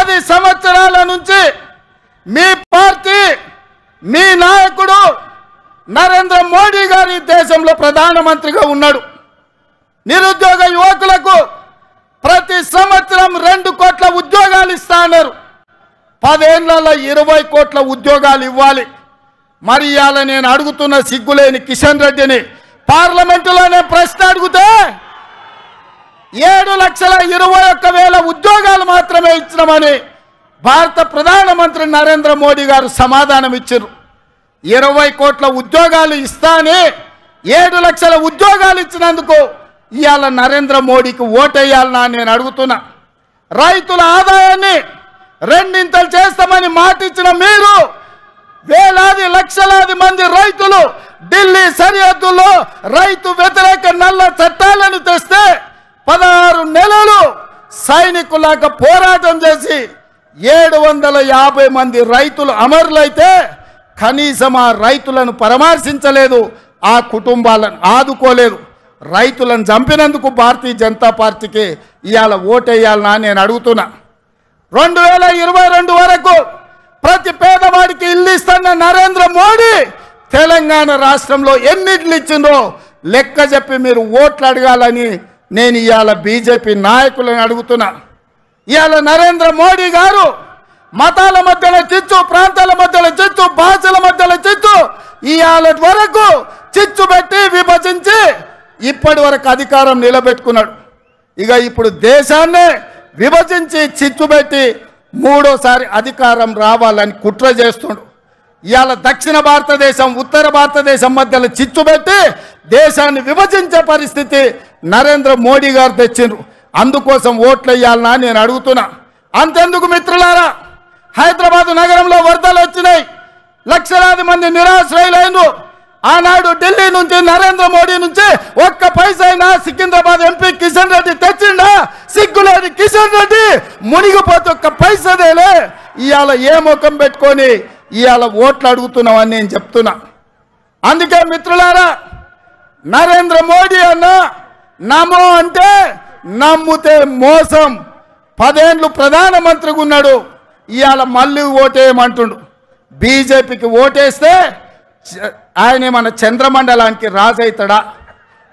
10 సంవత్సరాల నుంచి మీ పార్టీ మీ నాయకుడు నరేంద్ర మోడీ గారి దేశంలో ప్రధానమంత్రిగా ఉన్నాడు. నిరుద్యోగ యువకులకు ప్రతి సంవత్సరం 2 కోట్ల ఉద్యోగాలు ఇస్తా అన్నారు. 10 ఏళ్లలో 20 కోట్ల ఉద్యోగాలు ఇవ్వాలి. మరి ఇవాళ నేను అడుగుతున్న సిగ్గులేని కిషన్ రెడ్డిని పార్లమెంటులోనే ప్రశ్న అడిగితే 7,21,000 ఉద్యోగాలు మాత్రమే ఇచ్చినామని భారత ప్రధానమంత్రి నరేంద్ర మోడీ గారు సమాధానం ఇచ్చారు. 20 కోట్ల ఉద్యోగాలు ఇస్తానే 7 లక్షల ఉద్యోగాలు ఇచ్చినందుకు ఇవాళ నరేంద్ర మోడీకి ఓటేయాలనా నేను అడుగుతున్నా. రైతుల ఆదాయాన్ని 2 చేస్తామని మాట ఇచ్చిన మీరు వేలాది లక్షలాది మంది రైతులు ఢిల్లీ సరిహద్దుల్లో రైతు వ్యతిరేక నల్ల చట్టాలను తెస్తే 16 నెలలు సైనికులాగా పోరాటం చేసి 750 మంది రైతులు అమరులైతే కనీసం ఆ రైతులను పరామర్శించలేదు, ఆ కుటుంబాలను ఆదుకోలేదు. రైతులను చంపినందుకు భారతీయ జనతా పార్టీకి ఇవాళ ఓటేయాలనా నేను అడుగుతున్నా. 2022 వరకు ప్రతి పేదవాడికి ఇల్లు ఇస్తున్న నరేంద్ర మోడీ తెలంగాణ రాష్ట్రంలో ఎన్ని ఇళ్ళు ఇచ్చిందో లెక్క చెప్పి మీరు ఓట్లు అడగాలని నేను ఇవాళ బీజేపీ నాయకులను అడుగుతున్నా. ఇవాళ నరేంద్ర మోడీ గారు మతాల మధ్యలో చిచ్చు, ప్రాంతాల మధ్యలో చిచ్చు, భాషల మధ్యలో చిచ్చు, ఇవాళ వరకు చిచ్చు పెట్టి విభజించి ఇప్పటి వరకు అధికారం నిలబెట్టుకున్నాడు. ఇక ఇప్పుడు దేశాన్ని విభజించి చిచ్చు పెట్టి 3వసారి అధికారం రావాలని కుట్ర చేస్తుండు. ఇవాళ దక్షిణ భారతదేశం ఉత్తర భారతదేశం మధ్యలో చిచ్చు పెట్టి దేశాన్ని విభజించే పరిస్థితి నరేంద్ర మోడీ గారు తెచ్చిండ్రు. అందుకోసం ఓట్లు వేయాలనా నేను అడుగుతున్నా. అంతెందుకు మిత్రులారా, హైదరాబాద్ నగరంలో వరదలు వచ్చినాయి, లక్షలాది మంది నిరాశ్రయులైన ఆనాడు ఢిల్లీ నుంచి నరేంద్ర మోడీ నుంచి 1 పైసా అయినా సికింద్రాబాద్ ఎంపీ కిషన్ రెడ్డి తెచ్చిండా? సిగ్గులేని కిషన్ రెడ్డి మునిగిపోతే 1 పైసదేలే. ఇవాళ ఏ ముఖం పెట్టుకొని ఇవాళ ఓట్లు అడుగుతున్నామని నేను చెప్తున్నా. అందుకే మిత్రులారా, నరేంద్ర మోడీ అన్న నమో అంటే నమ్ముతే మోసం. 10 ఏళ్ళు ప్రధానమంత్రిగా ఉన్నాడు, ఇవాళ మళ్ళీ ఓటేయమంటుండు. బీజేపీకి ఓటేస్తే ఆయన మన చంద్రమండలానికి రాజైతాడా?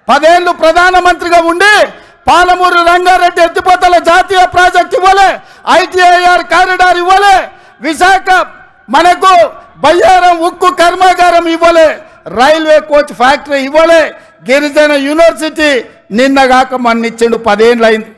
10 ఏళ్ళు ప్రధానమంత్రిగా ఉండి పాలమూరు రంగారెడ్డి ఎత్తిపోతల జాతీయ ప్రాజెక్ట్ ఇవ్వలే, ITIR కారిడార్ ఇవ్వలే, విశాఖ మనకు బయ్యారం ఉక్కు కర్మాగారం ఇవ్వలే, రైల్వే కోచ్ ఫ్యాక్టరీ ఇవ్వలే, గిరిజన యూనివర్సిటీ నిన్నగాక మన్నిచ్చిండు. 10 ఏళ్ళు అయింది.